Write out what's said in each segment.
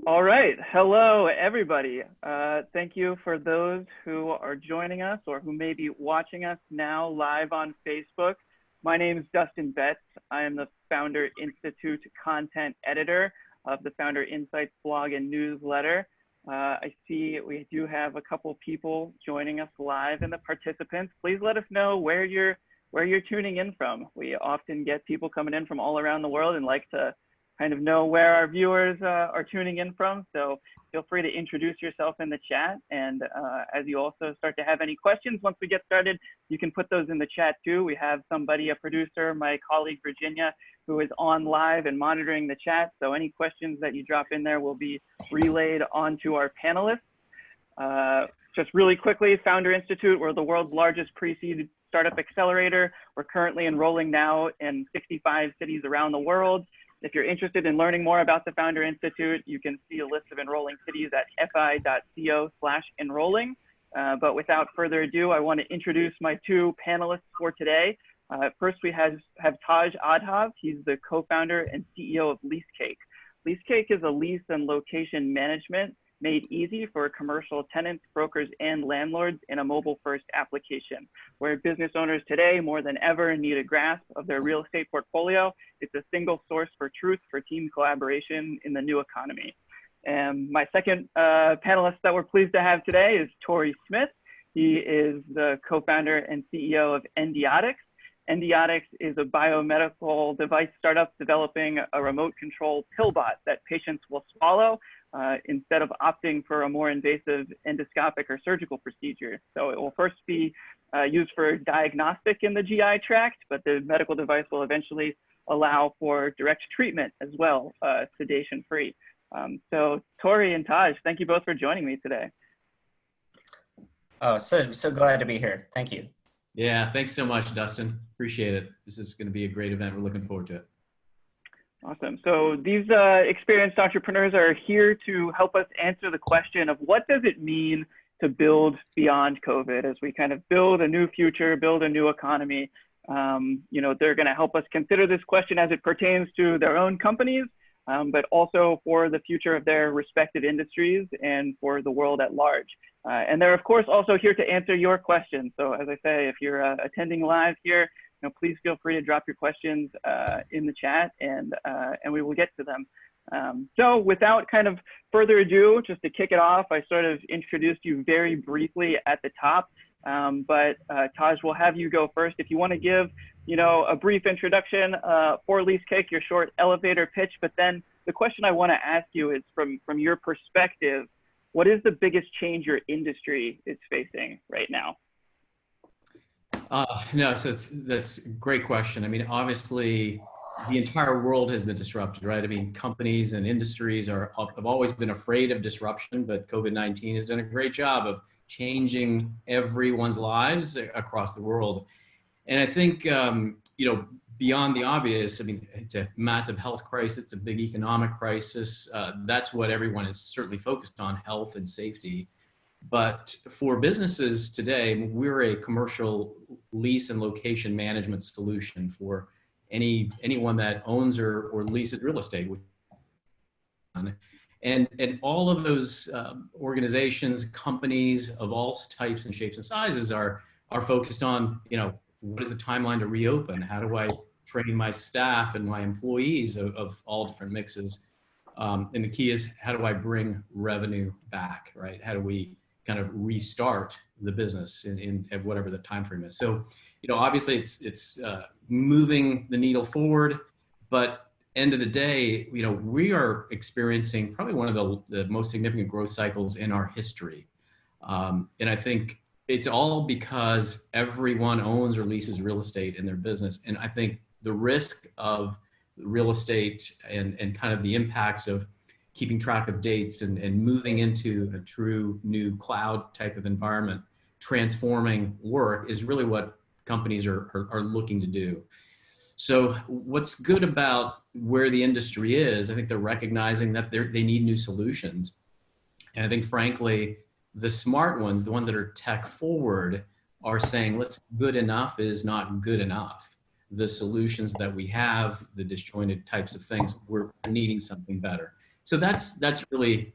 All right. Hello, everybody. Thank you for those who are joining us or who may be watching us now live on Facebook. My name is Dustin Betts. I am the Founder Institute content editor of the Founder Insights blog and newsletter. I see we do have a couple people joining us live in the participants. Please let us know where you're tuning in from. We often get people coming in from all around the world and like to kind of know where our viewers are tuning in from. So feel free to introduce yourself in the chat. And as you also start to have any questions, once we get started, you can put those in the chat too. We have somebody, a producer, my colleague, Virginia, who is on live and monitoring the chat. So any questions that you drop in there will be relayed onto our panelists. Just really quickly, Founder Institute, we're the world's largest pre-seed startup accelerator. We're currently enrolling now in 65 cities around the world. If you're interested in learning more about the Founder Institute, you can see a list of enrolling cities at fi.co/enrolling. But without further ado, I want to introduce my two panelists for today. First, we have Taj Adhav. He's the co-founder and CEO of Leasecake. Leasecake is a lease and location management made easy for commercial tenants, brokers, and landlords in a mobile-first application, where business owners today, more than ever, need a grasp of their real estate portfolio. It's a single source for truth for team collaboration in the new economy. And my second panelist that we're pleased to have today is Tori Smith. He is the co-founder and CEO of Endiatx. Endiatx is a biomedical device startup developing a remote control pill bot that patients will swallow instead of opting for a more invasive endoscopic or surgical procedure. So it will first be used for diagnostic in the GI tract, but the medical device will eventually allow for direct treatment as well, sedation-free. So Tori and Taj, thank you both for joining me today. Oh, so glad to be here. Thank you. Yeah, thanks so much, Dustin. Appreciate it. This is going to be a great event. We're looking forward to it. Awesome. So these experienced entrepreneurs are here to help us answer the question of what does it mean to build beyond COVID as we kind of build a new future, build a new economy. They're going to help us consider this question as it pertains to their own companies, but also for the future of their respective industries and for the world at large. And they're, of course, also here to answer your questions. So as I say, if you're attending live here, please feel free to drop your questions in the chat and we will get to them. So without kind of further ado, just to kick it off, I sort of introduced you very briefly at the top, but Taj, we'll have you go first. If you want to give, a brief introduction for Leasecake, your short elevator pitch, but then the question I want to ask you is from your perspective, what is the biggest change your industry is facing right now? No, so that's a great question. I mean, obviously, the entire world has been disrupted, right? I mean, companies and industries have always been afraid of disruption, but COVID-19 has done a great job of changing everyone's lives across the world. And I think, beyond the obvious, I mean, it's a massive health crisis, it's a big economic crisis. That's what everyone is certainly focused on, health and safety. But for businesses today, we're a commercial lease and location management solution for anyone that owns or leases real estate. And all of those organizations, companies of all types and shapes and sizes are focused on, what is the timeline to reopen? How do I train my staff and my employees of all different mixes? And the key is, how do I bring revenue back, right? How do we kind of restart the business in whatever the time frame is? So, obviously it's moving the needle forward, but end of the day, we are experiencing probably one of the most significant growth cycles in our history. And I think it's all because everyone owns or leases real estate in their business. And I think the risk of real estate and kind of the impacts of keeping track of dates and moving into a true new cloud type of environment, transforming work is really what companies are looking to do. So what's good about where the industry is, I think they're recognizing that they need new solutions. And I think, frankly, the smart ones, the ones that are tech forward, are saying, listen, good enough is not good enough. The solutions that we have, the disjointed types of things, we're needing something better. So that's really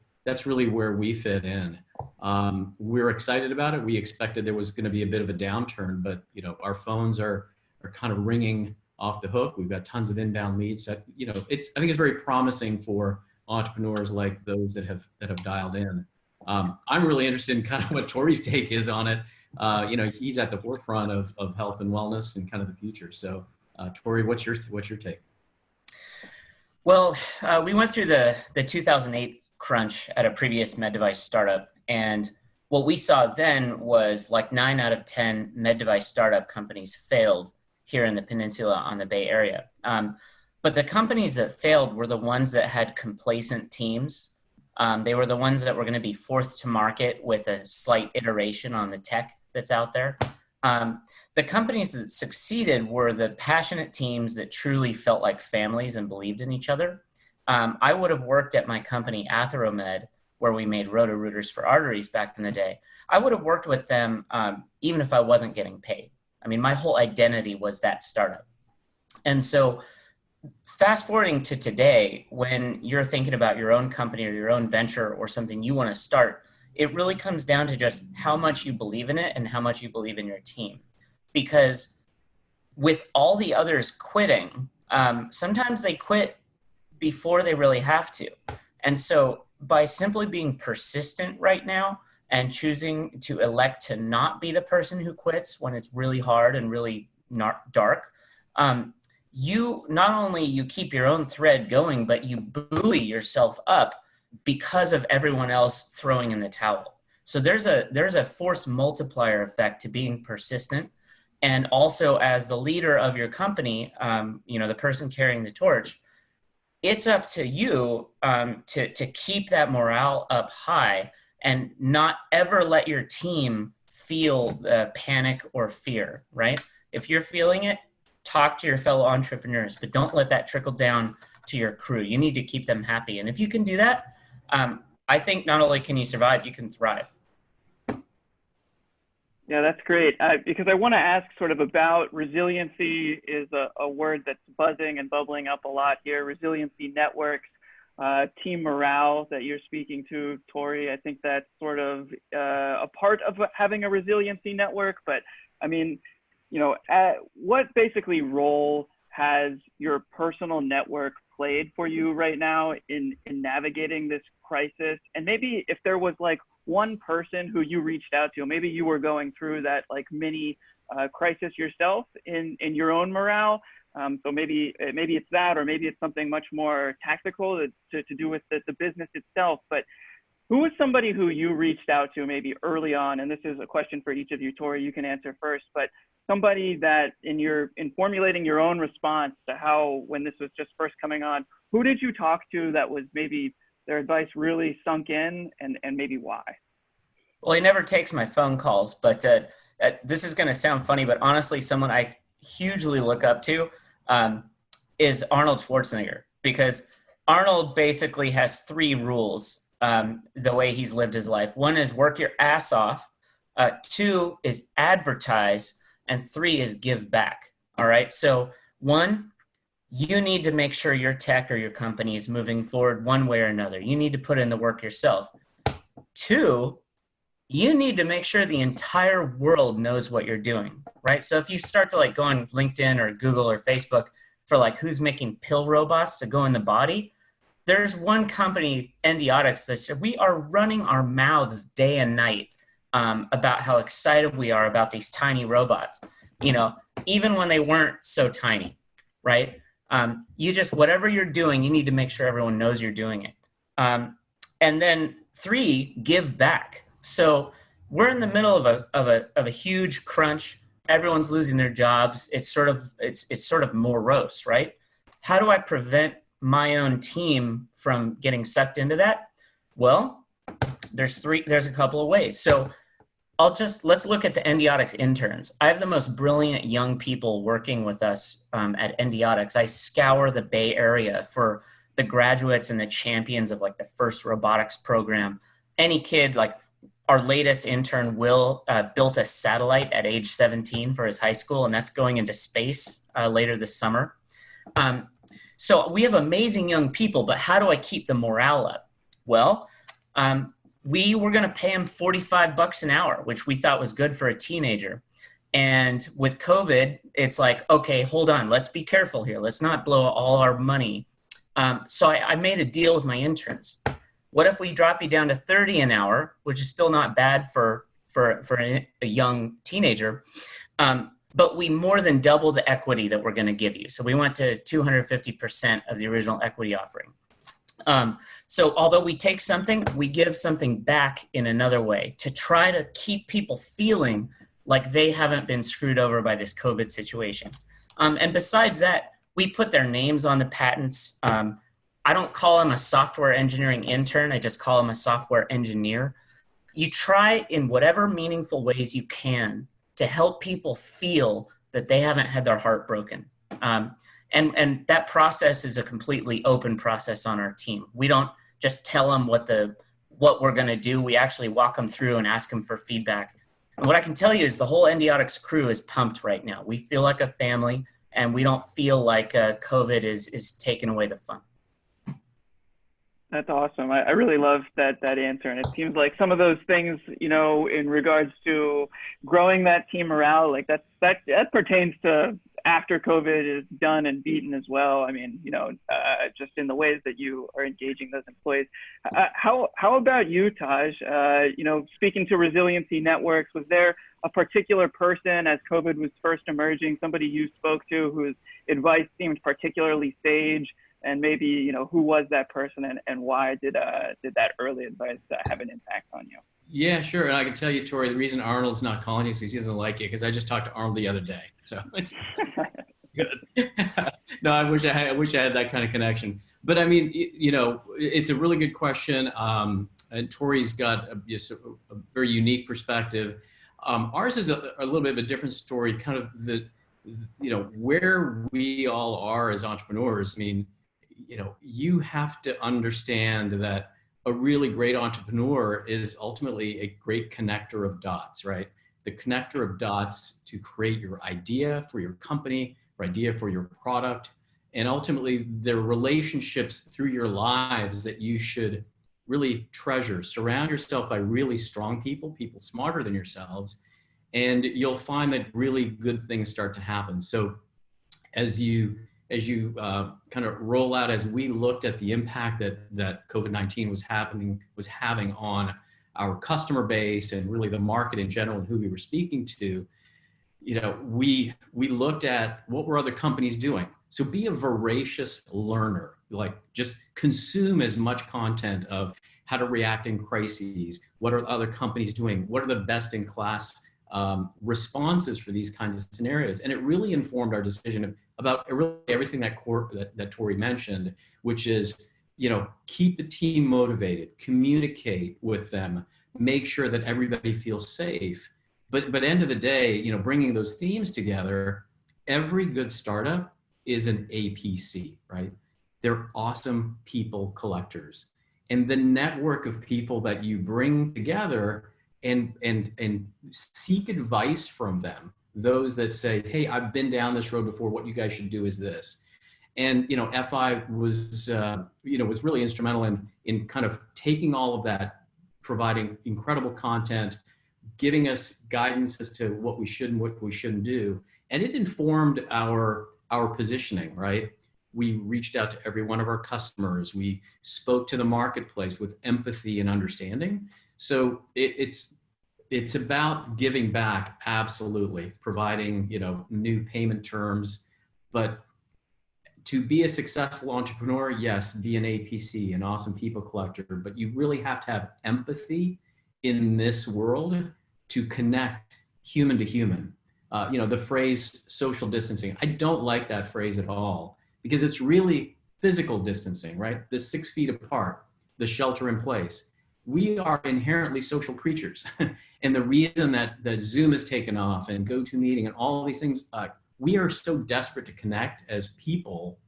where we fit in. We're excited about it. We expected there was going to be a bit of a downturn, but our phones are kind of ringing off the hook. We've got tons of inbound leads. That, I think it's very promising for entrepreneurs like those that have dialed in. I'm really interested in kind of what Tori's take is on it. He's at the forefront of health and wellness and kind of the future. So, Tori, what's your take? Well, we went through the 2008 crunch at a previous med device startup. And what we saw then was like 9 out of 10 med device startup companies failed here in the peninsula on the Bay Area. But the companies that failed were the ones that had complacent teams. They were the ones that were going to be fourth to market with a slight iteration on the tech that's out there. The companies that succeeded were the passionate teams that truly felt like families and believed in each other. I would have worked at my company, Atheromed, where we made roto-rooters for arteries back in the day. I would have worked with them even if I wasn't getting paid. I mean, my whole identity was that startup. And so fast forwarding to today, when you're thinking about your own company or your own venture or something you want to start, it really comes down to just how much you believe in it and how much you believe in your team. Because with all the others quitting, sometimes they quit before they really have to. And so by simply being persistent right now and choosing to elect to not be the person who quits when it's really hard and really dark, you not only you keep your own thread going, but you buoy yourself up because of everyone else throwing in the towel. So there's a force multiplier effect to being persistent. And also as the leader of your company, the person carrying the torch, it's up to you to keep that morale up high and not ever let your team feel panic or fear, right? If you're feeling it, talk to your fellow entrepreneurs, but don't let that trickle down to your crew. You need to keep them happy. And if you can do that, I think not only can you survive, you can thrive. Yeah, that's great. Because I want to ask sort of about resiliency is a word that's buzzing and bubbling up a lot here. Resiliency networks, team morale that you're speaking to, Tori. I think that's sort of a part of having a resiliency network. But I mean, what basically role has your personal network played for you right now in navigating this crisis? And maybe if there was like one person who you reached out to, maybe you were going through that like mini crisis yourself in your own morale. So maybe it's that, or maybe it's something much more tactical to do with the business itself. But who was somebody who you reached out to maybe early on? And this is a question for each of you, Tori, you can answer first, but somebody that in formulating your own response to how, when this was just first coming on, who did you talk to that was maybe their advice really sunk in, and maybe why? Well, he never takes my phone calls, but this is going to sound funny, but honestly, someone I hugely look up to is Arnold Schwarzenegger, because Arnold basically has 3 rules the way he's lived his life. 1 is work your ass off. 2 is advertise. And 3 is give back. All right. So 1, you need to make sure your tech or your company is moving forward one way or another. You need to put in the work yourself. 2, you need to make sure the entire world knows what you're doing, right? So if you start to like go on LinkedIn or Google or Facebook for like who's making pill robots to go in the body, there's one company, Endiatx, that said we are running our mouths day and night about how excited we are about these tiny robots, even when they weren't so tiny, right? You just, whatever you're doing, you need to make sure everyone knows you're doing it. And then 3, give back. So we're in the middle of a huge crunch. Everyone's losing their jobs. It's sort of morose, right? How do I prevent my own team from getting sucked into that? Well, there's a couple of ways. So let's look at the Endiatx interns. I have the most brilliant young people working with us at Endiatx. I scour the Bay Area for the graduates and the champions of like the first robotics program. Any kid, like our latest intern, Will, built a satellite at age 17 for his high school, and that's going into space later this summer. So we have amazing young people, but how do I keep the morale up? Well, we were going to pay them $45 an hour, which we thought was good for a teenager. And with COVID, it's like, okay, hold on, let's be careful here. Let's not blow all our money. So I made a deal with my interns. What if we drop you down to 30 an hour, which is still not bad for a young teenager, but we more than double the equity that we're going to give you. So we went to 250% of the original equity offering. So although we take something, we give something back in another way to try to keep people feeling like they haven't been screwed over by this COVID situation. And besides that, we put their names on the patents. I don't call them a software engineering intern. I just call them a software engineer. You try in whatever meaningful ways you can to help people feel that they haven't had their heart broken. And that process is a completely open process on our team. We don't just tell them what we're going to do. We actually walk them through and ask them for feedback. And what I can tell you is the whole Endiatx crew is pumped right now. We feel like a family, and we don't feel like COVID is taking away the fun. That's awesome. I really love that answer. And it seems like some of those things, you know, in regards to growing that team morale, like that pertains to after COVID is done and beaten as well. I mean, you know, just in the ways that you are engaging those employees. How about you, Taj? You know, speaking to resiliency networks, was there a particular person as COVID was first emerging, somebody you spoke to whose advice seemed particularly sage? And maybe, you know, who was that person and why did that early advice have an impact on you? Yeah, sure. And I can tell you, Tori, the reason Arnold's not calling you is he doesn't like you, because I just talked to Arnold the other day. So it's good. No, I wish I had that kind of connection. But I mean, you know, it's a really good question. And Tori's got a very unique perspective. Ours is a little bit of a different story, kind of you know, where we all are as entrepreneurs. I mean, you know, you have to understand that a really great entrepreneur is ultimately a great connector of dots, right? The connector of dots to create your idea for your company, or idea for your product, and ultimately the relationships through your lives that you should really treasure. Surround yourself by really strong people smarter than yourselves, and you'll find that really good things start to happen. So as you kind of roll out, as we looked at the impact that COVID-19 was having on our customer base and really the market in general and who we were speaking to, you know, we looked at what were other companies doing. So be a voracious learner, like just consume as much content of how to react in crises. What are other companies doing? What are the best in class responses for these kinds of scenarios? And it really informed our decision about really everything that Tori mentioned, which is, you know, keep the team motivated, communicate with them, make sure that everybody feels safe. But end of the day, you know, bringing those themes together, every good startup is an APC, right? They're awesome people collectors. And the network of people that you bring together and seek advice from them, those that say, hey, I've been down this road before, what you guys should do is this. And, you know, FI was, you know, was really instrumental in kind of taking all of that, providing incredible content, giving us guidance as to what we should and what we shouldn't do. And it informed our positioning, right? We reached out to every one of our customers. We spoke to the marketplace with empathy and understanding. So it's about giving back, absolutely, providing, you know, new payment terms. But to be a successful entrepreneur, yes, be an APC, an awesome people collector, but you really have to have empathy in this world to connect human to human. You know, the phrase social distancing, I don't like that phrase at all, because it's really physical distancing, right? The 6 feet apart, the shelter in place. We are inherently social creatures. And the reason that Zoom has taken off and GoToMeeting and all these things, we are so desperate to connect as people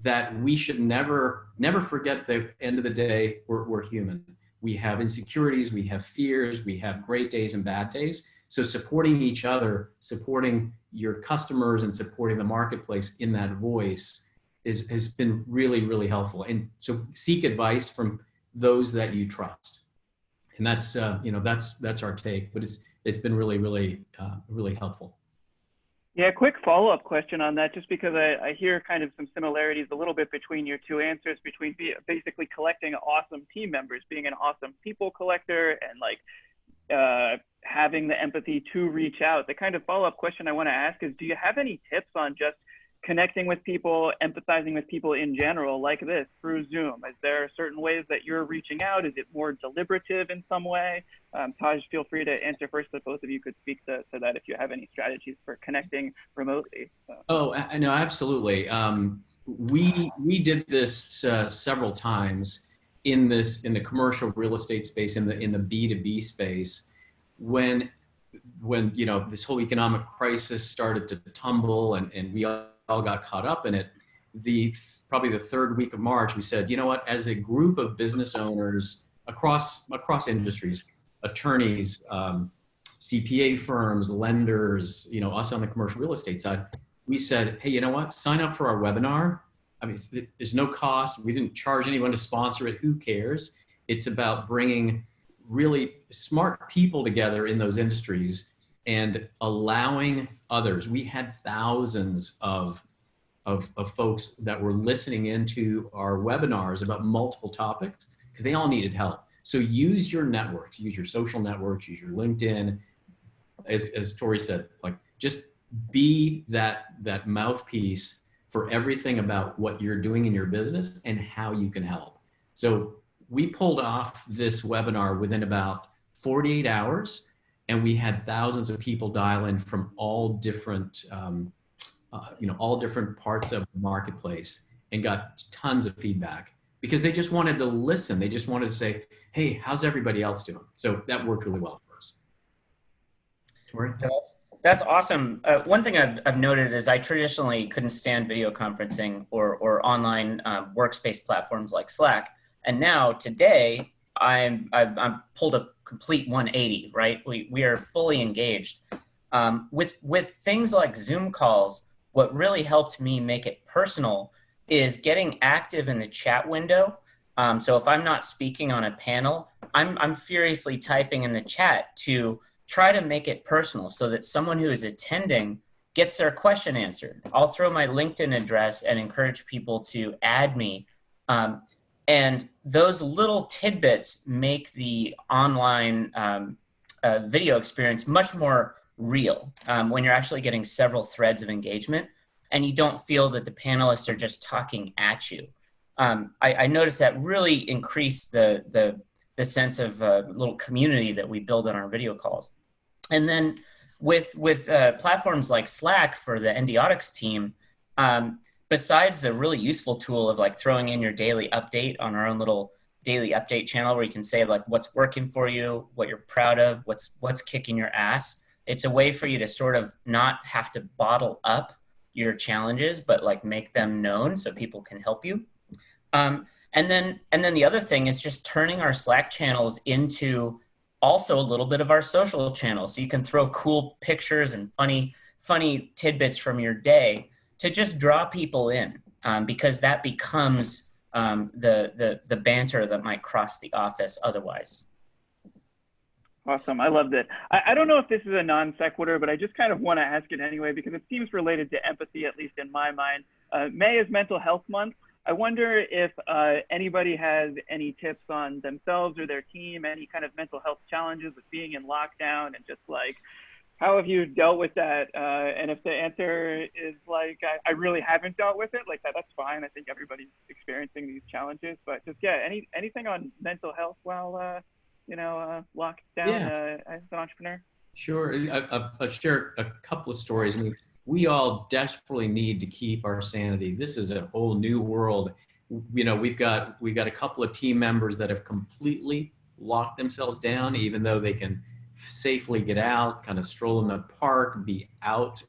that we should never forget that at the end of the day, we're human. We have insecurities, we have fears, we have great days and bad days. So supporting each other, supporting your customers and supporting the marketplace in that voice has been really, really helpful. And so seek advice from those that you trust. And that's, that's our take, but it's been really, really, really helpful. Yeah, quick follow-up question on that, just because I hear kind of some similarities a little bit between your two answers, between basically collecting awesome team members, being an awesome people collector, and like having the empathy to reach out. The kind of follow-up question I want to ask is, do you have any tips on just connecting with people, empathizing with people in general, like this, through Zoom? Is there certain ways that you're reaching out? Is it more deliberative in some way? Taj, feel free to answer first, but both of you could speak to that if you have any strategies for connecting remotely. Oh, no, absolutely. We did this several times in the commercial real estate space, in the B2B space, when this whole economic crisis started to tumble and we all got caught up in it. Probably the third week of March, we said, you know what, as a group of business owners across industries, attorneys, CPA firms, lenders, us on the commercial real estate side, we said, hey, you know what, sign up for our webinar. I mean, there's no cost. We didn't charge anyone to sponsor it. Who cares? It's about bringing really smart people together in those industries and allowing others. We had thousands of folks that were listening into our webinars about multiple topics because they all needed help. So use your networks, use your social networks, use your LinkedIn. As Tori said, like, just be that mouthpiece for everything about what you're doing in your business and how you can help. So we pulled off this webinar within about 48 hours, and we had thousands of people dial in from all different, all different parts of the marketplace, and got tons of feedback because they just wanted to listen. They just wanted to say, hey, how's everybody else doing? So that worked really well for us. Tori? That's awesome. One thing I've noted is I traditionally couldn't stand video conferencing or online workspace platforms like Slack. And now today I'm pulled a complete 180, right? We are fully engaged. With things like Zoom calls, what really helped me make it personal is getting active in the chat window. So if I'm not speaking on a panel, I'm furiously typing in the chat to try to make it personal so that someone who is attending gets their question answered. I'll throw my LinkedIn address and encourage people to add me. And those little tidbits make the online video experience much more real when you're actually getting several threads of engagement and you don't feel that the panelists are just talking at you. I noticed that really increased the sense of little community that we build on our video calls. And then with platforms like Slack for the Endiatx team, besides the really useful tool of like throwing in your daily update on our own little daily update channel where you can say like what's working for you, what you're proud of, what's kicking your ass. It's a way for you to sort of not have to bottle up your challenges, but like make them known so people can help you. And then the other thing is just turning our Slack channels into also a little bit of our social channels. So you can throw cool pictures and funny tidbits from your day to just draw people in, because that becomes the banter that might cross the office otherwise. Awesome. I loved it. I don't know if this is a non sequitur, but I just kind of want to ask it anyway, because it seems related to empathy, at least in my mind. May is Mental Health Month. I wonder if anybody has any tips on themselves or their team, any kind of mental health challenges with being in lockdown, and just like, how have you dealt with that? And if the answer is like, I really haven't dealt with it, like that's fine. I think everybody's experiencing these challenges, but just, yeah, anything on mental health while, locked down as an entrepreneur? Sure. I'll share a couple of stories. I mean, we all desperately need to keep our sanity. This is a whole new world. We've got a couple of team members that have completely locked themselves down, even though they can safely get out, kind of stroll in the park, be out,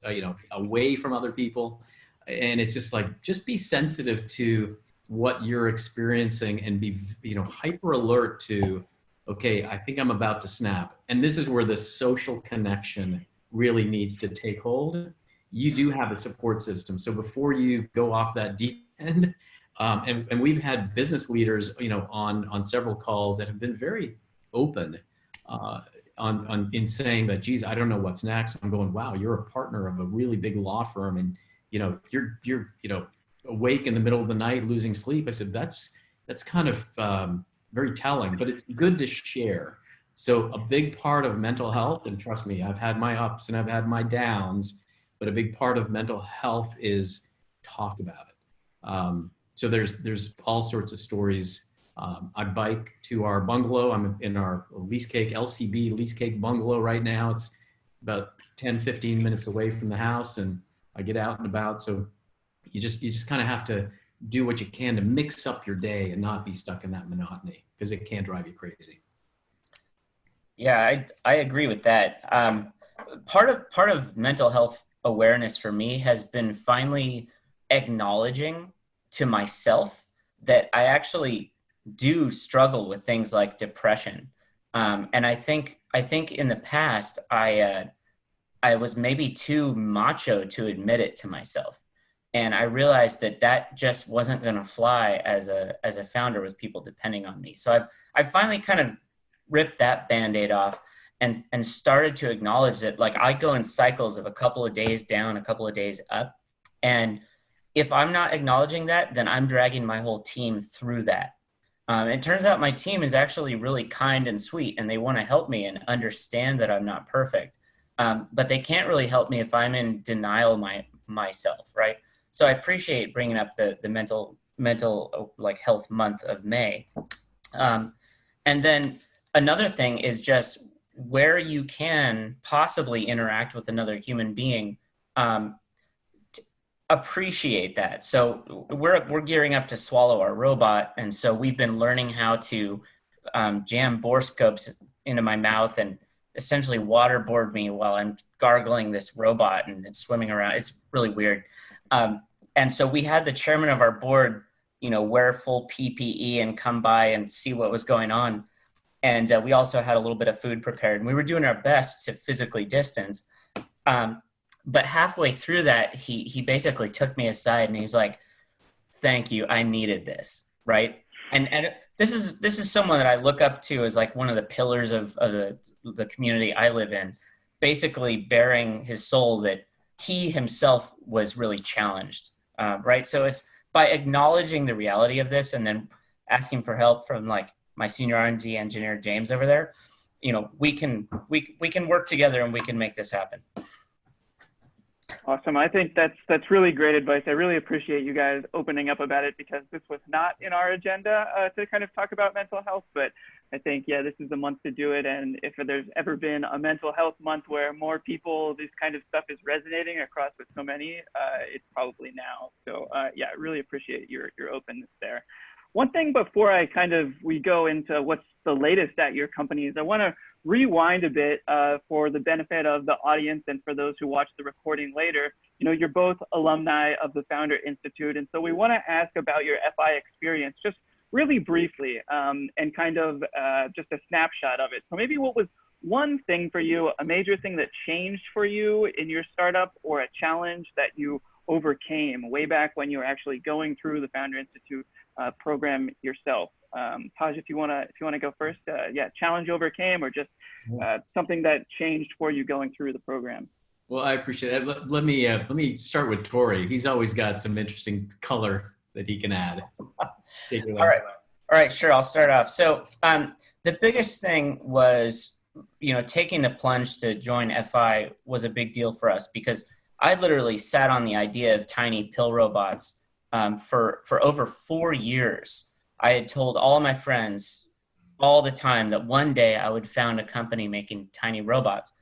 away from other people. And it's just like, just be sensitive to what you're experiencing and be, hyper alert to, okay, I think I'm about to snap. And this is where the social connection really needs to take hold. You do have a support system. So before you go off that deep And and we've had business leaders, on several calls that have been very open in saying that, geez, I don't know what's next. I'm going, wow, you're a partner of a really big law firm, and you're awake in the middle of the night losing sleep. I said, that's kind of very telling, but it's good to share. So a big part of mental health, and trust me, I've had my ups and I've had my downs, but a big part of mental health is talk about it. So there's all sorts of stories. I bike to our bungalow. I'm in our Leasecake, LCB Leasecake bungalow right now. It's about 10, 15 minutes away from the house, and I get out and about. So you just kind of have to do what you can to mix up your day and not be stuck in that monotony, because it can drive you crazy. Yeah, I agree with that. Part of mental health awareness for me has been finally acknowledging to myself that I actually do struggle with things like depression. And I think in the past, I was maybe too macho to admit it to myself. And I realized that just wasn't going to fly as a founder with people depending on me. So I've finally kind of ripped that Band-Aid off and started to acknowledge that, like, I go in cycles of a couple of days down, a couple of days up. And if I'm not acknowledging that, then I'm dragging my whole team through that. It turns out my team is actually really kind and sweet, and they want to help me and understand that I'm not perfect. But they can't really help me if I'm in denial myself, right? So I appreciate bringing up the mental like health month of May. And then another thing is just where you can possibly interact with another human being, appreciate that. So we're gearing up to swallow our robot, and so we've been learning how to jam borescopes into my mouth and essentially waterboard me while I'm gargling this robot and it's swimming around. It's really weird. And so we had the chairman of our board, wear full PPE and come by and see what was going on. And we also had a little bit of food prepared, and we were doing our best to physically distance. But halfway through that, he basically took me aside and he's like, "Thank you, I needed this," right? And this is someone that I look up to as like one of the pillars of the community I live in, basically bearing his soul that he himself was really challenged, right? So it's by acknowledging the reality of this and then asking for help from like my senior R&D engineer, James, over there, we can work together and we can make this happen. Awesome. I think that's really great advice. I really appreciate you guys opening up about it, because this was not in our agenda to kind of talk about mental health, but I think, yeah, this is the month to do it. And if there's ever been a mental health month where more people, this kind of stuff is resonating across with so many, it's probably now. So yeah, I really appreciate your openness there. One thing before we go into what's the latest at your companies, I want to rewind a bit for the benefit of the audience and for those who watch the recording later. You're both alumni of the Founder Institute, and so we want to ask about your FI experience just really briefly, and kind of just a snapshot of it. So maybe what was one thing for you, a major thing that changed for you in your startup, or a challenge that you overcame way back when you were actually going through the Founder Institute program yourself? Taj, if you want to go first, yeah, challenge overcame, or just something that changed for you going through the program. Well, I appreciate it. Let me start with Tori. He's always got some interesting color that he can add. All right, sure. I'll start off. So the biggest thing was, taking the plunge to join FI was a big deal for us, because I literally sat on the idea of tiny pill robots for over 4 years. I had told all my friends all the time that one day I would found a company making tiny robots.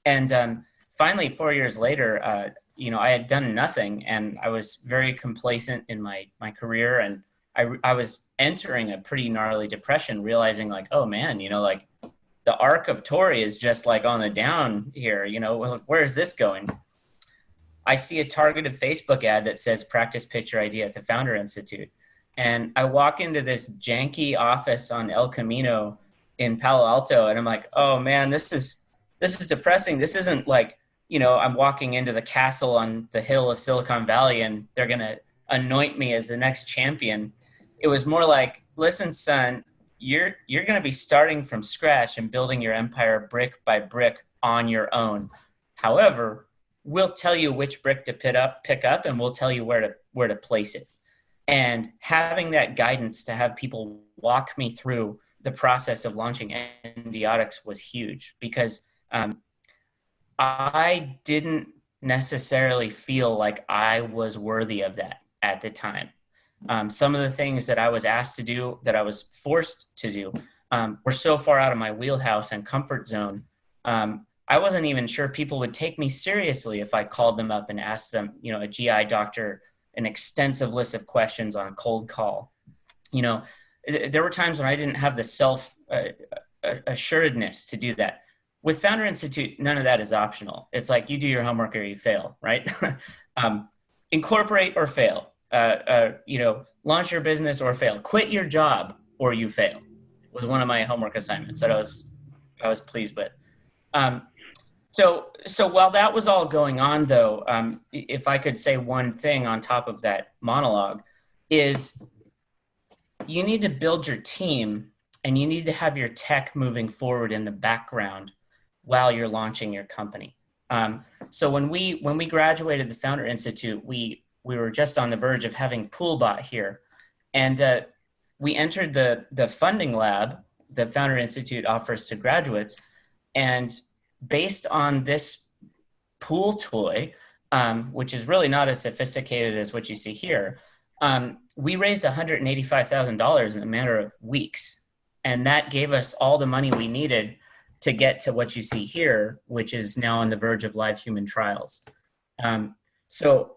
And finally, 4 years later, I had done nothing, and I was very complacent in my career. And I was entering a pretty gnarly depression, realizing like, oh man, like the arc of Tori is just like on the down here, where is this going? I see a targeted Facebook ad that says practice pitch your idea at the Founder Institute. And I walk into this janky office on El Camino in Palo Alto, and I'm like, oh man, this is depressing. This isn't like, I'm walking into the castle on the hill of Silicon Valley and they're going to anoint me as the next champion. It was more like, listen, son, you're going to be starting from scratch and building your empire brick by brick on your own. However, we'll tell you which brick to pick up, and we'll tell you where to place it. And having that guidance to have people walk me through the process of launching Endiatx was huge, because I didn't necessarily feel like I was worthy of that at the time. Some of the things that I was asked to do, that I was forced to do, were so far out of my wheelhouse and comfort zone. I wasn't even sure people would take me seriously if I called them up and asked them, a GI doctor, an extensive list of questions on a cold call. There were times when I didn't have the self-assuredness to do that. With Founder Institute, none of that is optional. It's like, you do your homework or you fail, right? Incorporate or fail. Launch your business or fail. Quit your job or you fail was one of my homework assignments that I was pleased with. So while that was all going on, though, if I could say one thing on top of that monologue, is you need to build your team, and you need to have your tech moving forward in the background while you're launching your company. So when we graduated the Founder Institute, we were just on the verge of having Poolbot here, and we entered the funding lab the Founder Institute offers to graduates, and based on this pool toy, which is really not as sophisticated as what you see here, we raised $185,000 in a matter of weeks. And that gave us all the money we needed to get to what you see here, which is now on the verge of live human trials. So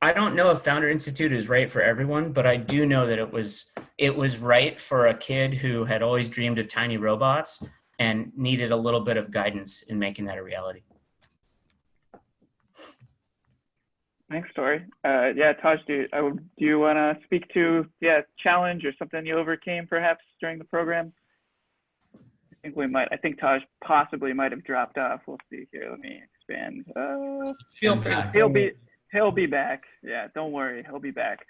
I don't know if Founder Institute is right for everyone, but I do know that it was right for a kid who had always dreamed of tiny robots and needed a little bit of guidance in making that a reality. Thanks, Tori. Taj, do you want to speak to challenge or something you overcame perhaps during the program? I think Taj possibly might have dropped off. We'll see here. Let me expand. Feel free. He'll be back. Yeah, don't worry. He'll be back.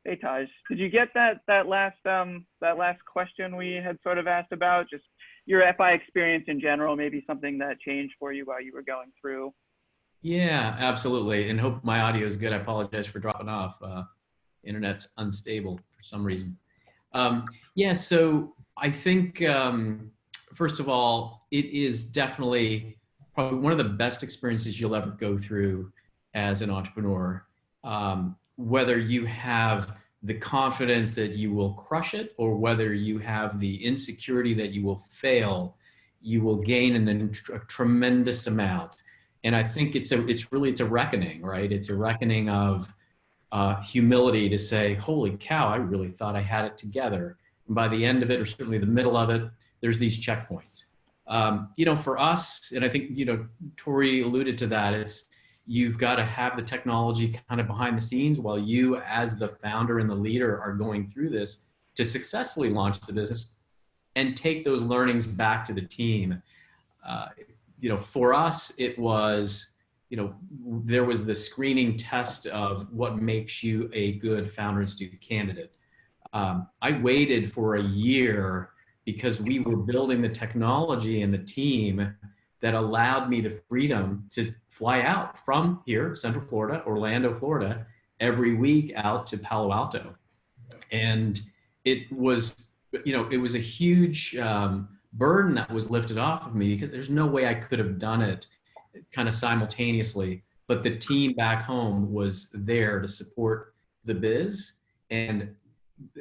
Hey Taj, did you get that last question we had sort of asked about, just your FI experience in general, maybe something that changed for you while you were going through? Yeah, absolutely. And hope my audio is good. I apologize for dropping off. Internet's unstable for some reason. So I think, first of all, it is definitely probably one of the best experiences you'll ever go through as an entrepreneur. Whether you have the confidence that you will crush it, or whether you have the insecurity that you will fail, you will gain a tremendous amount. And I think it's a reckoning, right? It's a reckoning of humility to say, holy cow, I really thought I had it together. And by the end of it, or certainly the middle of it, there's these checkpoints. For us, and I think, Tori alluded to that, you've got to have the technology kind of behind the scenes while you, as the founder and the leader, are going through this to successfully launch the business and take those learnings back to the team. For us, it was, there was the screening test of what makes you a good Founder Institute candidate. I waited for a year because we were building the technology and the team that allowed me the freedom to fly out from here, Central Florida, Orlando, Florida, every week out to Palo Alto. And it was, it was a huge burden that was lifted off of me, because there's no way I could have done it kind of simultaneously. But the team back home was there to support the biz, and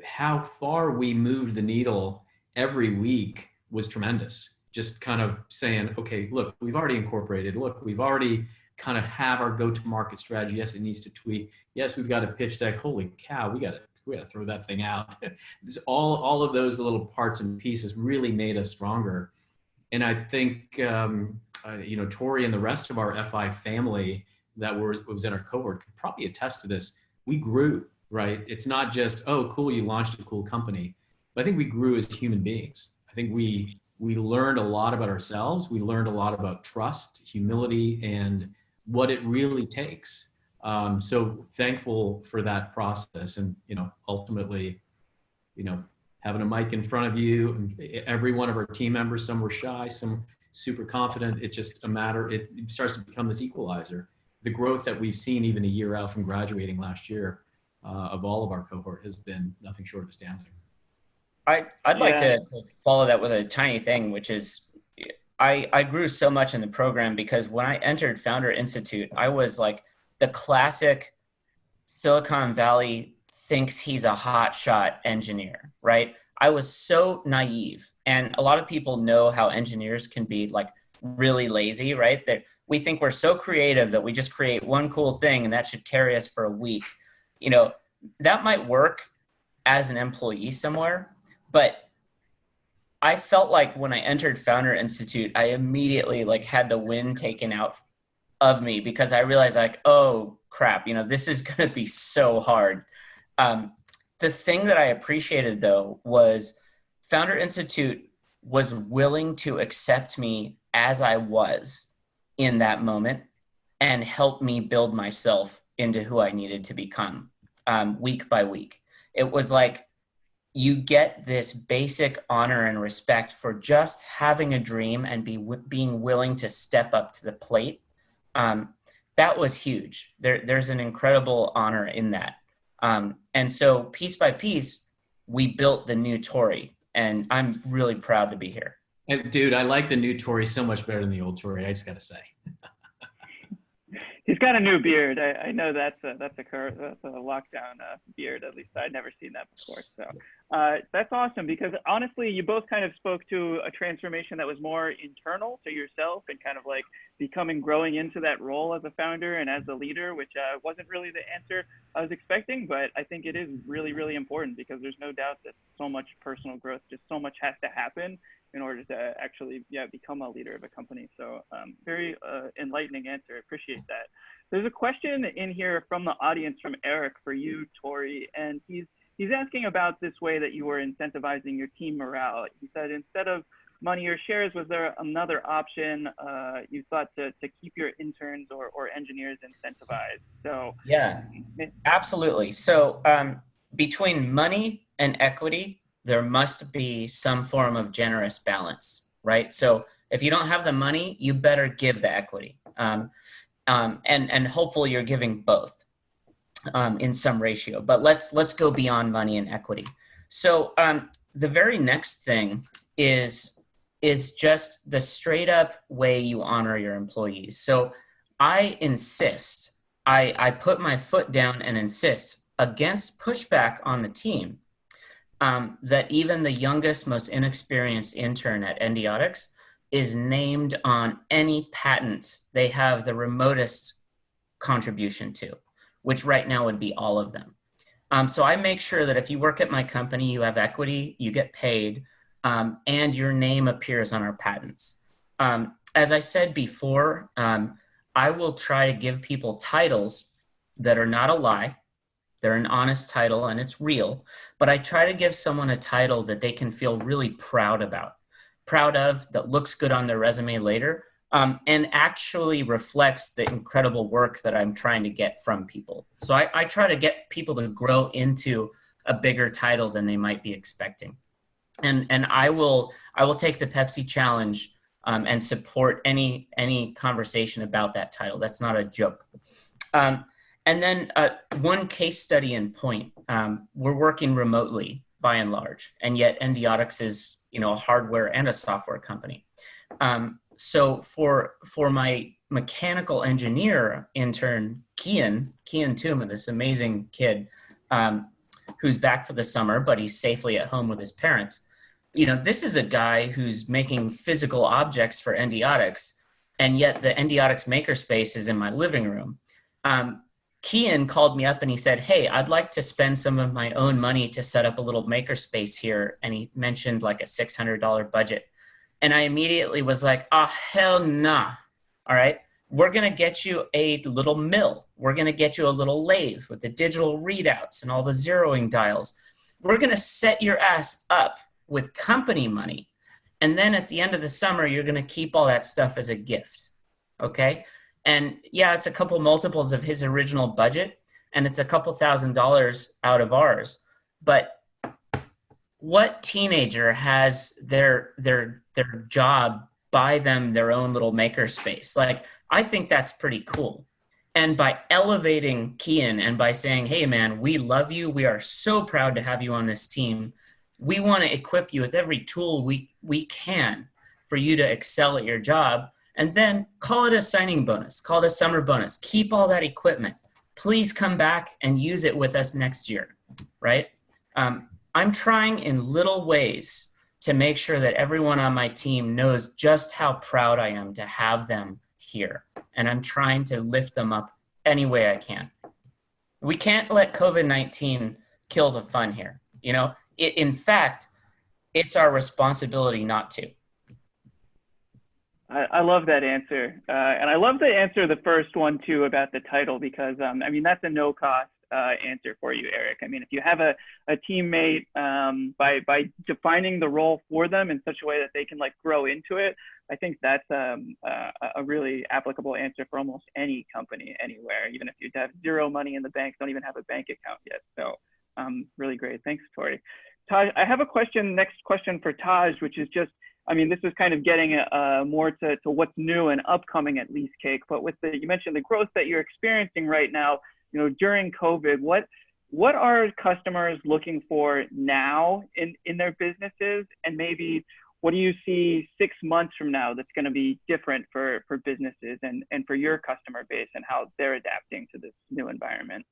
how far we moved the needle every week was tremendous. Just kind of saying, okay, look, we've already incorporated. Look, we've already kind of have our go-to-market strategy. Yes, it needs to tweak. Yes, we've got a pitch deck. Holy cow, we got to throw that thing out. all of those little parts and pieces really made us stronger. And I think, Tori and the rest of our FI family that was in our cohort could probably attest to this. We grew, right? It's not just, oh, cool, you launched a cool company. But I think we grew as human beings. I think we learned a lot about ourselves. We learned a lot about trust, humility, and what it really takes. So thankful for that process, and ultimately, having a mic in front of you, and every one of our team members, some were shy, some super confident. It's just a matter. It starts to become this equalizer. The growth that we've seen even a year out from graduating last year of all of our cohort has been nothing short of astounding. I'd like to follow that with a tiny thing, which is I grew so much in the program because when I entered Founder Institute, I was like the classic Silicon Valley thinks he's a hotshot engineer, right? I was so naive. And a lot of people know how engineers can be like really lazy, right? That we think we're so creative that we just create one cool thing and that should carry us for a week. That might work as an employee somewhere, but I felt like when I entered Founder Institute, I immediately like had the wind taken out of me because I realized like, oh crap, this is going to be so hard. The thing that I appreciated though was Founder Institute was willing to accept me as I was in that moment and help me build myself into who I needed to become week by week. It was like, you get this basic honor and respect for just having a dream and being willing to step up to the plate. That was huge. There's an incredible honor in that. And so piece by piece, we built the new Tory, and I'm really proud to be here. And dude, I like the new Tory so much better than the old Tory, I just got to say. He's got a new beard. I know that's a lockdown beard. At least I'd never seen that before. So that's awesome because honestly, you both kind of spoke to a transformation that was more internal to yourself and kind of like growing into that role as a founder and as a leader, which wasn't really the answer I was expecting, but I think it is really, really important because there's no doubt that so much personal growth, just so much has to happen in order to actually become a leader of a company. So very enlightening answer. I appreciate that. There's a question in here from the audience from Eric for you, Tori, and he's asking about this way that you were incentivizing your team morale. He said, instead of money or shares, was there another option you thought to keep your interns or engineers incentivized? So yeah, absolutely. So between money and equity, there must be some form of generous balance, right? So if you don't have the money, you better give the equity. And hopefully you're giving both in some ratio, but let's go beyond money and equity. So the very next thing is just the straight up way you honor your employees. So I insist, I put my foot down and insist against pushback on the team that even the youngest, most inexperienced intern at Endiatx is named on any patent they have the remotest contribution to, which right now would be all of them. So I make sure that if you work at my company, you have equity, you get paid, and your name appears on our patents. As I said before, I will try to give people titles that are not a lie. They're an honest title and it's real, but I try to give someone a title that they can feel really proud of, that looks good on their resume later, and actually reflects the incredible work that I'm trying to get from people. So I try to get people to grow into a bigger title than they might be expecting. And I will take the Pepsi challenge and support any conversation about that title. That's not a joke. And then one case study in point, we're working remotely by and large, and yet Endiatx is a hardware and a software company. So for my mechanical engineer intern, Kian Tuma, this amazing kid who's back for the summer, but he's safely at home with his parents. This is a guy who's making physical objects for Endiatx, and yet the Endiatx makerspace is in my living room. Kian called me up and he said, hey, I'd like to spend some of my own money to set up a little makerspace here. And he mentioned like a $600 budget. And I immediately was like, oh, hell nah. All right. We're going to get you a little mill. We're going to get you a little lathe with the digital readouts and all the zeroing dials. We're going to set your ass up with company money. And then at the end of the summer, you're going to keep all that stuff as a gift. Okay. And yeah, it's a couple multiples of his original budget, and it's a couple $1,000s out of ours. But what teenager has their job buy them their own little maker space? Like, I think that's pretty cool. And by elevating Kian and by saying, hey man, we love you, we are so proud to have you on this team, we want to equip you with every tool we can for you to excel at your job, and then call it a signing bonus, call it a summer bonus, keep all that equipment, please come back and use it with us next year, right? I'm trying in little ways to make sure that everyone on my team knows just how proud I am to have them here. And I'm trying to lift them up any way I can. We can't let COVID-19 kill the fun here. You know, in fact, it's our responsibility not to. I love that answer. And I love the answer, the first one too, about the title, because I mean, that's a no cost answer for you, Eric. I mean, if you have a teammate, by defining the role for them in such a way that they can like grow into it, I think that's a really applicable answer for almost any company anywhere, even if you have zero money in the bank, don't even have a bank account yet. So really great. Thanks, Tori. Taj, I have a next question for Taj, which is just, I mean, this is kind of getting more to what's new and upcoming at Leasecake, but with you mentioned the growth that you're experiencing right now, you know, during COVID, what are customers looking for now in their businesses? And maybe what do you see 6 months from now that's going to be different for businesses and for your customer base and how they're adapting to this new environment?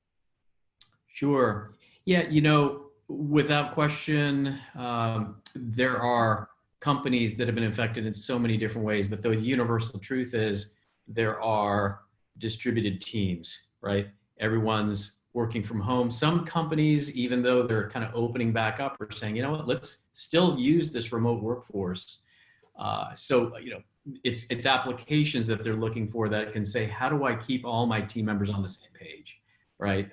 Sure. Yeah, you know, without question, there are companies that have been affected in so many different ways, but the universal truth is there are distributed teams, right? Everyone's working from home. Some companies, even though they're kind of opening back up, are saying, you know what, let's still use this remote workforce. So, you know, it's applications that they're looking for that can say, how do I keep all my team members on the same page, right?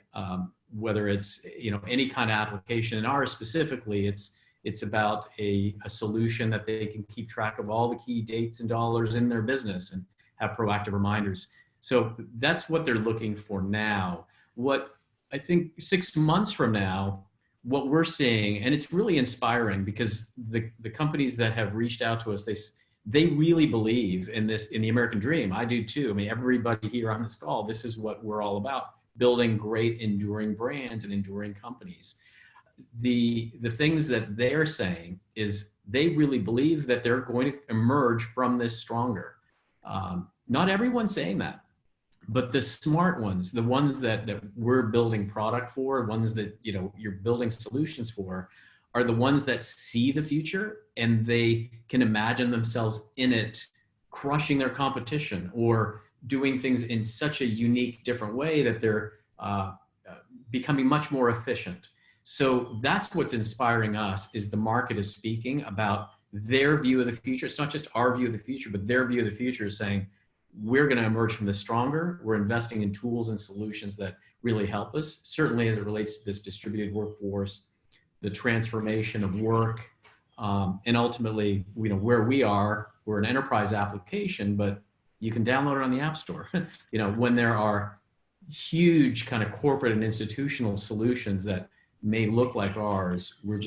Whether it's, you know, any kind of application. In ours specifically, it's about a solution that they can keep track of all the key dates and dollars in their business and have proactive reminders. So that's what they're looking for now. What I think 6 months from now, what we're seeing, and it's really inspiring because the companies that have reached out to us, they really believe in this, in the American dream. I do too. I mean, everybody here on this call, this is what we're all about, building great enduring brands and enduring companies. The things that they're saying is they really believe that they're going to emerge from this stronger. Not everyone's saying that, but the smart ones, the ones that we're building product for, ones that, you know, you're building solutions for, are the ones that see the future and they can imagine themselves in it, crushing their competition or doing things in such a unique, different way that they're becoming much more efficient. So that's what's inspiring us, is the market is speaking about their view of the future. It's not just our view of the future, but their view of the future is saying, we're going to emerge from this stronger. We're investing in tools and solutions that really help us, certainly as it relates to this distributed workforce, the transformation of work, and ultimately, you know, where we are, we're an enterprise application, but you can download it on the App Store. You know, when there are huge kind of corporate and institutional solutions that may look like ours, we're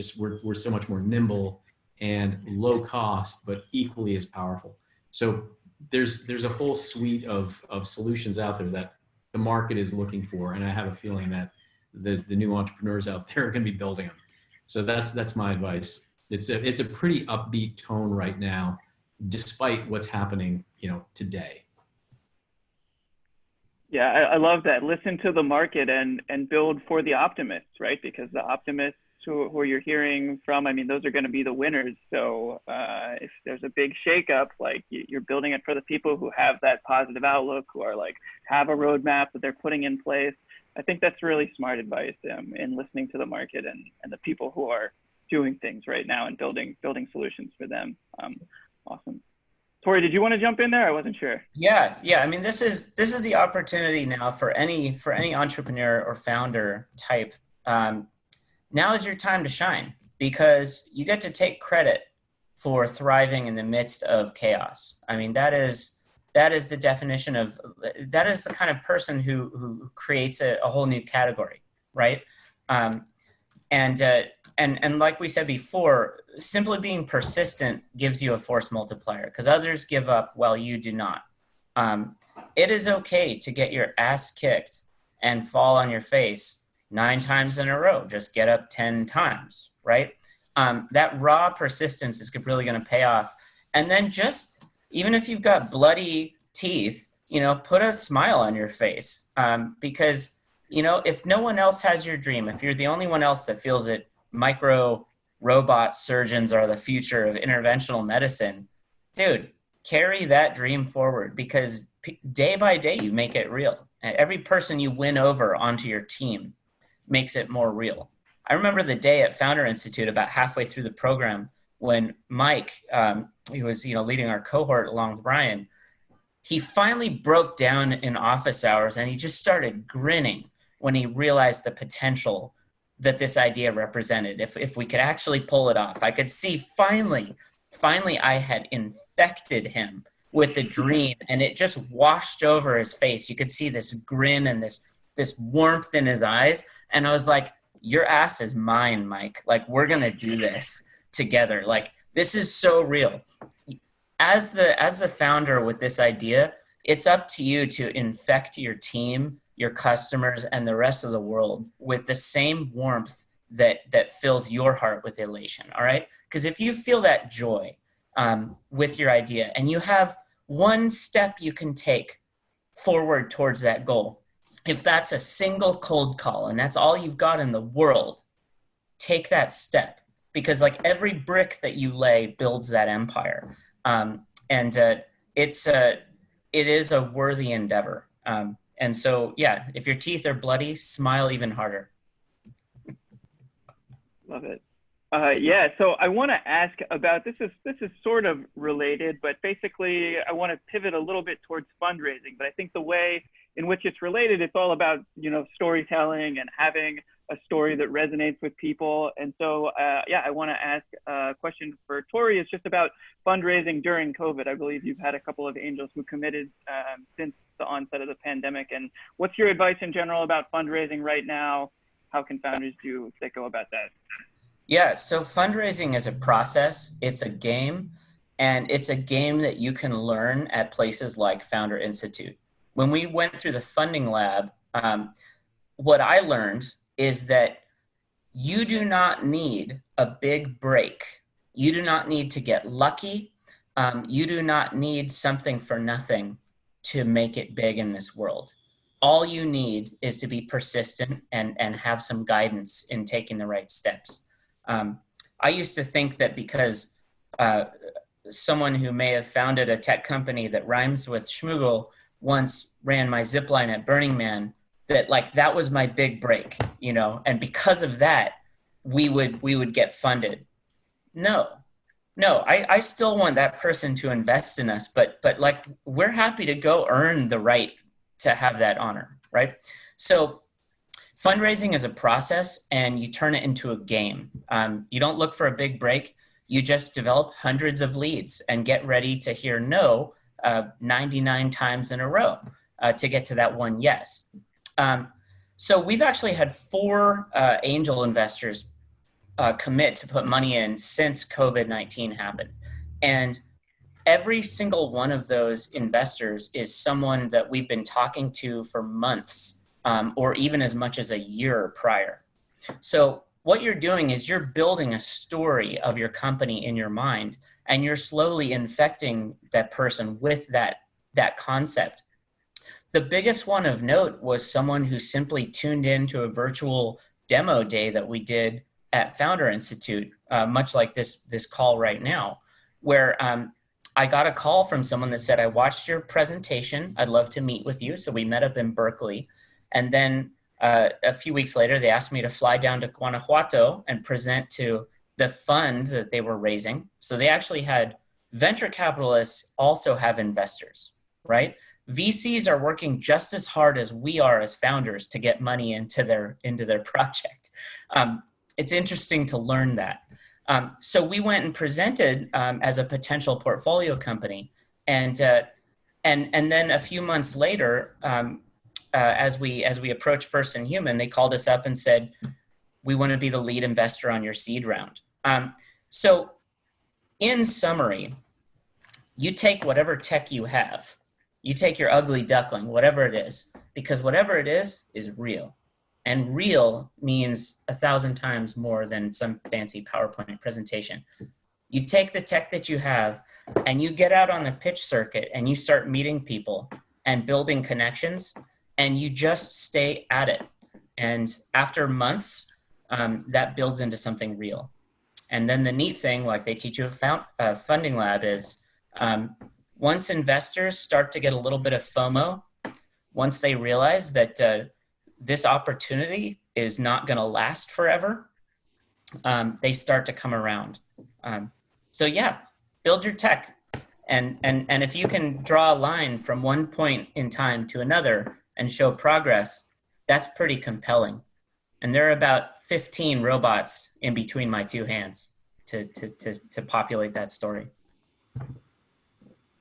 so much more nimble and low cost, but equally as powerful. So there's a whole suite of solutions out there that the market is looking for, and I have a feeling that the new entrepreneurs out there are going to be building them. So that's my advice. It's a pretty upbeat tone right now, despite what's happening, you know, today. Yeah, I love that. Listen to the market and build for the optimists, right? Because the optimists who you're hearing from, I mean, those are going to be the winners. So if there's a big shakeup, like you're building it for the people who have that positive outlook, who are like, have a roadmap that they're putting in place. I think that's really smart advice in listening to the market and the people who are doing things right now and building solutions for them. Awesome. Tori, did you want to jump in there? I wasn't sure. Yeah. I mean, this is the opportunity now for any entrepreneur or founder type. Now is your time to shine, because you get to take credit for thriving in the midst of chaos. I mean, that is that is the definition of, that is the kind of person who creates a whole new category, right? And like we said before, simply being persistent gives you a force multiplier, because others give up while you do not. It is okay to get your ass kicked and fall on your face 9 times in a row. Just get up 10 times, right? That raw persistence is really going to pay off. And then just, even if you've got bloody teeth, put a smile on your face, because if no one else has your dream, if you're the only one else that feels that micro robot surgeons are the future of interventional medicine, dude, carry that dream forward, because day by day you make it real. Every person you win over onto your team makes it more real. I remember the day at Founder Institute, about halfway through the program, when Mike, he was leading our cohort along with Brian, he finally broke down in office hours, and he just started grinning when he realized the potential that this idea represented. If we could actually pull it off, I could see finally I had infected him with the dream, and it just washed over his face. You could see this grin and this warmth in his eyes. And I was like, your ass is mine, Mike. Like, we're going to do this together. Like, this is so real. As the founder with this idea, it's up to you to infect your team, your customers, and the rest of the world with the same warmth that fills your heart with elation. All right. Because if you feel that joy with your idea, and you have one step you can take forward towards that goal, if that's a single cold call and that's all you've got in the world, take that step, because like every brick that you lay builds that empire. It is a worthy endeavor. And so, yeah, if your teeth are bloody, smile even harder. Love it. Yeah, so I want to ask about, this is sort of related, but basically I want to pivot a little bit towards fundraising. But I think the way in which it's related, it's all about, storytelling and having a story that resonates with people. And so, I want to ask a question for Tori. It's just about fundraising during COVID. I believe you've had a couple of angels who committed since the onset of the pandemic. And what's your advice in general about fundraising right now? How can founders go about that? Yeah, so fundraising is a process, it's a game, and it's a game that you can learn at places like Founder Institute. When we went through the funding lab, what I learned is that you do not need a big break. You do not need to get lucky. You do not need something for nothing to make it big in this world. All you need is to be persistent and have some guidance in taking the right steps. I used to think that because someone who may have founded a tech company that rhymes with Schmoogle once ran my zipline at Burning Man, that was my big break, and because of that, we would get funded. No, I still want that person to invest in us, but we're happy to go earn the right to have that honor, right? So fundraising is a process, and you turn it into a game. You don't look for a big break. You just develop hundreds of leads and get ready to hear no 99 times in a row to get to that one yes. So we've actually had 4 angel investors commit to put money in since COVID-19 happened. And every single one of those investors is someone that we've been talking to for months, or even as much as a year prior. So what you're doing is you're building a story of your company in your mind, and you're slowly infecting that person with that concept. The biggest one of note was someone who simply tuned into a virtual demo day that we did at Founder Institute, much like this call right now, where I got a call from someone that said, I watched your presentation, I'd love to meet with you. So we met up in Berkeley. And then a few weeks later, they asked me to fly down to Guanajuato and present to the fund that they were raising. So they actually had venture capitalists also have investors, right? VCs are working just as hard as we are as founders to get money into their project. It's interesting to learn that. So we went and presented as a potential portfolio company, and And then a few months later, as we approached first in human, they called us up and said, we want to be the lead investor on your seed round. So in summary, you take whatever tech you have, you take your ugly duckling, whatever it is, because whatever it is real. And real means 1,000 times more than some fancy PowerPoint presentation. You take the tech that you have and you get out on the pitch circuit and you start meeting people and building connections, and you just stay at it. And after months, that builds into something real. And then the neat thing, like they teach you a funding lab, is once investors start to get a little bit of FOMO, once they realize that this opportunity is not going to last forever, they start to come around. So yeah, build your tech. And if you can draw a line from one point in time to another and show progress, that's pretty compelling. And there are about 15 robots in between my two hands to populate that story.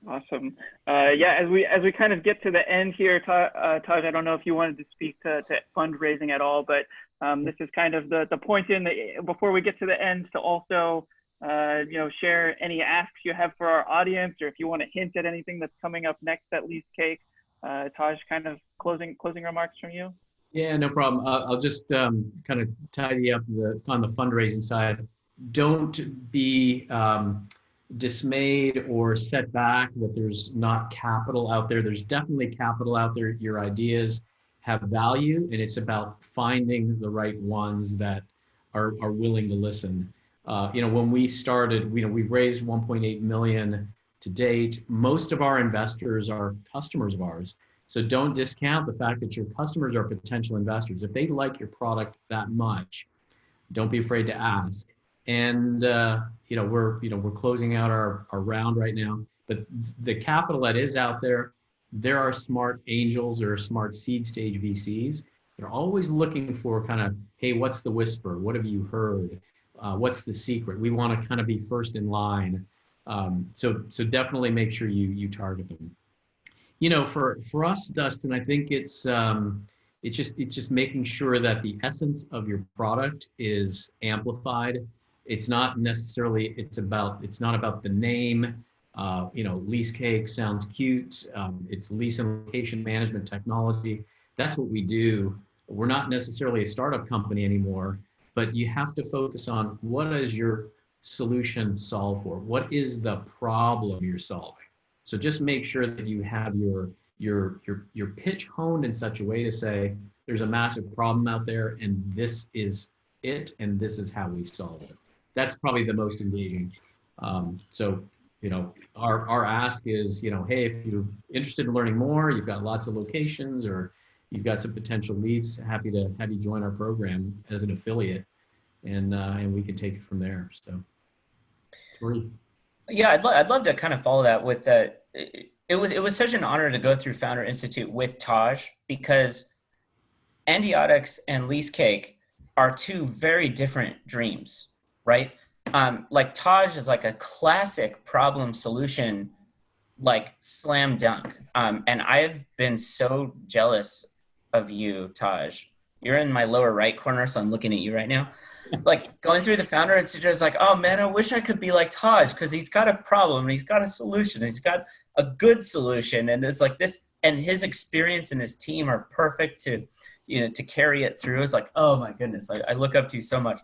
Awesome. Yeah, as we kind of get to the end here, Taj, I don't know if you wanted to speak to fundraising at all, but this is kind of the point before we get to the end, to also share any asks you have for our audience, or if you want to hint at anything that's coming up next at Leasecake. Taj, kind of closing remarks from you. Yeah, no problem. I'll just kind of tidy up on the fundraising side. Don't be dismayed or set back that there's not capital out there. There's definitely capital out there. Your ideas have value, and it's about finding the right ones that are willing to listen. When we started, we've raised 1.8 million to date. Most of our investors are customers of ours. So don't discount the fact that your customers are potential investors. If they like your product that much, don't be afraid to ask. And we're closing out our round right now. But the capital that is out there are smart angels or smart seed stage VCs. They're always looking for kind of, hey, what's the whisper? What have you heard? What's the secret? We want to kind of be first in line. So definitely make sure you target them. For us, Dustin, I think it's just making sure that the essence of your product is amplified. It's not necessarily, it's not about the name. Leasecake sounds cute. It's lease and location management technology. That's what we do. We're not necessarily a startup company anymore, but you have to focus on what does your solution solve for? What is the problem you're solving? So just make sure that you have your pitch honed in such a way to say, there's a massive problem out there and this is it, and this is how we solve it. That's probably the most engaging. Our ask is, hey, if you're interested in learning more, you've got lots of locations or you've got some potential leads, happy to have you join our program as an affiliate, and we can take it from there. So, Tori. Yeah, I'd love to kind of follow that with that. It was such an honor to go through Founder Institute with Taj, because Endiatx and Leasecake are two very different dreams, right? Like Taj is like a classic problem solution, like slam dunk. And I've been so jealous of you, Taj. You're in my lower right corner, so I'm looking at you right now. Like going through the Founder Institute, is like, oh man, I wish I could be like Taj, because he's got a problem and he's got a solution. He's got a good solution, and it's like this, and his experience and his team are perfect to carry it through. It's like, oh my goodness, I look up to you so much.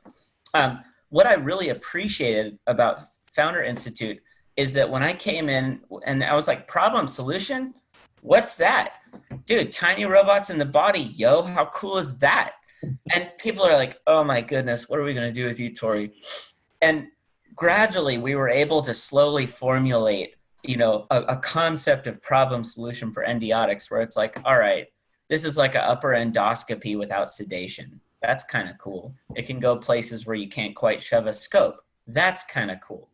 What I really appreciated about Founder Institute is that when I came in and I was like, problem solution, what's that? Dude, tiny robots in the body, yo, how cool is that? And people are like, oh my goodness, what are we going to do with you, Tori? And gradually we were able to slowly formulate, a concept of problem solution for Endiatx, where it's like, all right, this is like an upper endoscopy without sedation. That's kind of cool. It can go places where you can't quite shove a scope. That's kind of cool.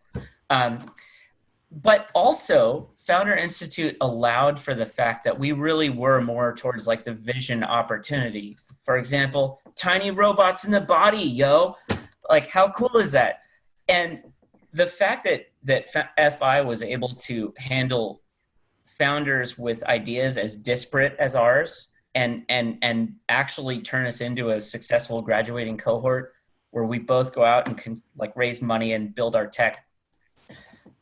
But also, Founder Institute allowed for the fact that we really were more towards like the vision opportunity. For example, tiny robots in the body, yo. Like, how cool is that? And the fact that FI was able to handle founders with ideas as disparate as ours and actually turn us into a successful graduating cohort where we both go out and can like raise money and build our tech.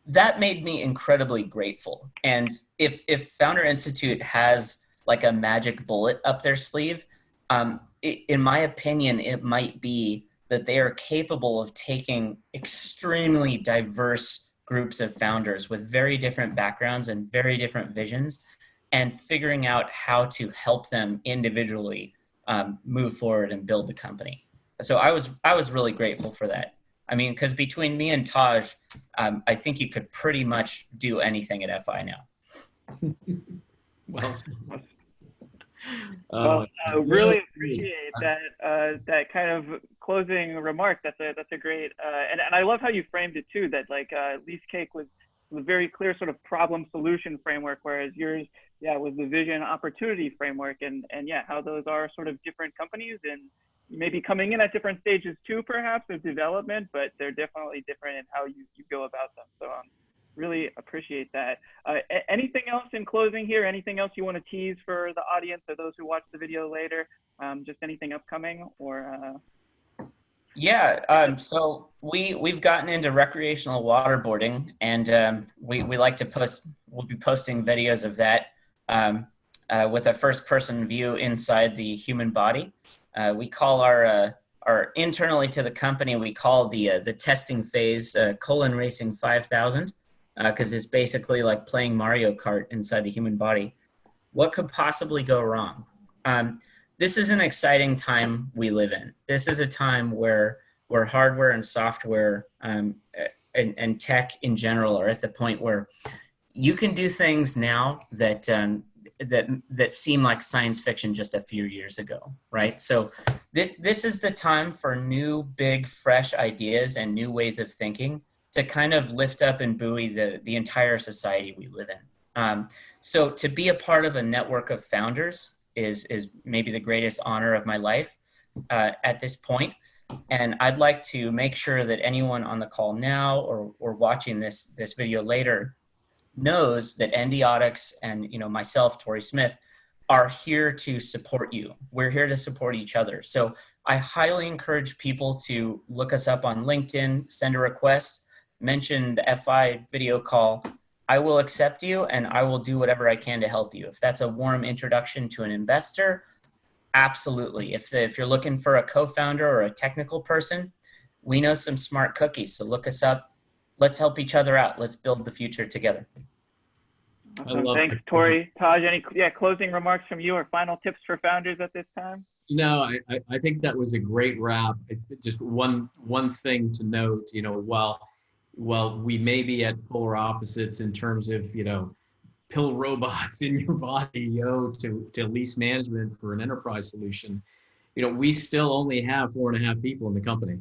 That made me incredibly grateful. And if Founder Institute has like a magic bullet up their sleeve, in my opinion, it might be that they are capable of taking extremely diverse groups of founders with very different backgrounds and very different visions and figuring out how to help them individually move forward and build the company. So I was really grateful for that. I mean, because between me and Taj, I think you could pretty much do anything at FI now. Well, really appreciate that kind of closing remark. That's a great and I love how you framed it too. That like Leasecake was a very clear sort of problem solution framework, whereas yours, was the vision opportunity framework, and how those are sort of different companies and maybe coming in at different stages too, perhaps of development, but they're definitely different in how you go about them. So really appreciate that. Anything else in closing here? Anything else you want to tease for the audience or those who watch the video later? Just anything upcoming or? So we've gotten into recreational waterboarding, and we like to post. We'll be posting videos of that with a first-person view inside the human body. We call our internally to the company, we call the testing phase colon racing 5000. Because it's basically like playing Mario Kart inside the human body. What could possibly go wrong? This is an exciting time we live in. This is a time where hardware and software and tech in general are at the point where you can do things now that seem like science fiction just a few years ago, right? So this is the time for new, big, fresh ideas and new ways of thinking to kind of lift up and buoy the entire society we live in. So to be a part of a network of founders is maybe the greatest honor of my life at this point. And I'd like to make sure that anyone on the call now or watching this video later knows that Endiatx and myself, Tori Smith, are here to support you. We're here to support each other. So I highly encourage people to look us up on LinkedIn, send a request, mention the FI video call. I will accept you and I will do whatever I can to help you. If that's a warm introduction to an investor, absolutely. If you're looking for a co-founder or a technical person, we know some smart cookies. So look us up. Let's help each other out. Let's build the future together. Awesome. Thanks, Tori. Taj, any closing remarks from you or final tips for founders at this time? No, I think that was a great wrap. Just one thing to note, while we may be at polar opposites in terms of, pill robots in your body, to lease management for an enterprise solution, we still only have 4.5 people in the company,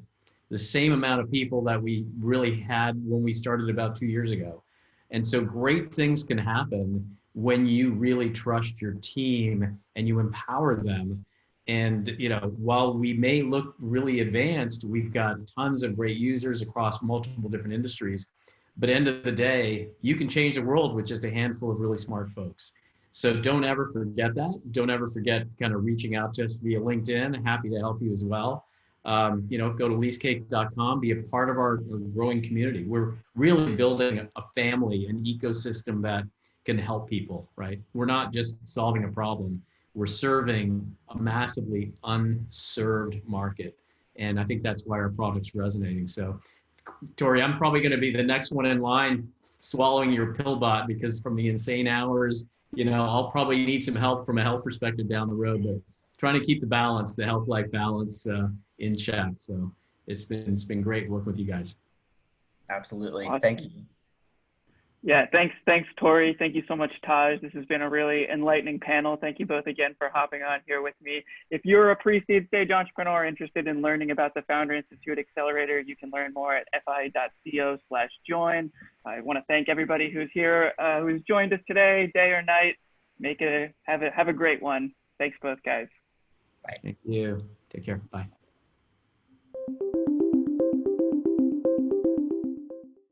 the same amount of people that we really had when we started about 2 years ago. And so great things can happen when you really trust your team and you empower them. And, while we may look really advanced, we've got tons of great users across multiple different industries. But end of the day, you can change the world with just a handful of really smart folks. So don't ever forget that. Don't ever forget kind of reaching out to us via LinkedIn. Happy to help you as well. Go to leasecake.com, be a part of our growing community. We're really building a family, an ecosystem that can help people, right? We're not just solving a problem. We're serving a massively unserved market. And I think that's why our product's resonating. So, Tori, I'm probably going to be the next one in line swallowing your pill bot, because from the insane hours, I'll probably need some help from a health perspective down the road, but trying to keep the health-life balance in check. So it's been great working with you guys. Absolutely. Awesome. Thank you. Yeah, thanks, Tori. Thank you so much, Taj. This has been a really enlightening panel. Thank you both again for hopping on here with me. If you're a pre-seed stage entrepreneur interested in learning about the Founder Institute Accelerator, you can learn more at fi.co/join. I want to thank everybody who's here, who's joined us today, day or night. Have a great one. Thanks both, guys. Bye. Thank you. Take care. Bye.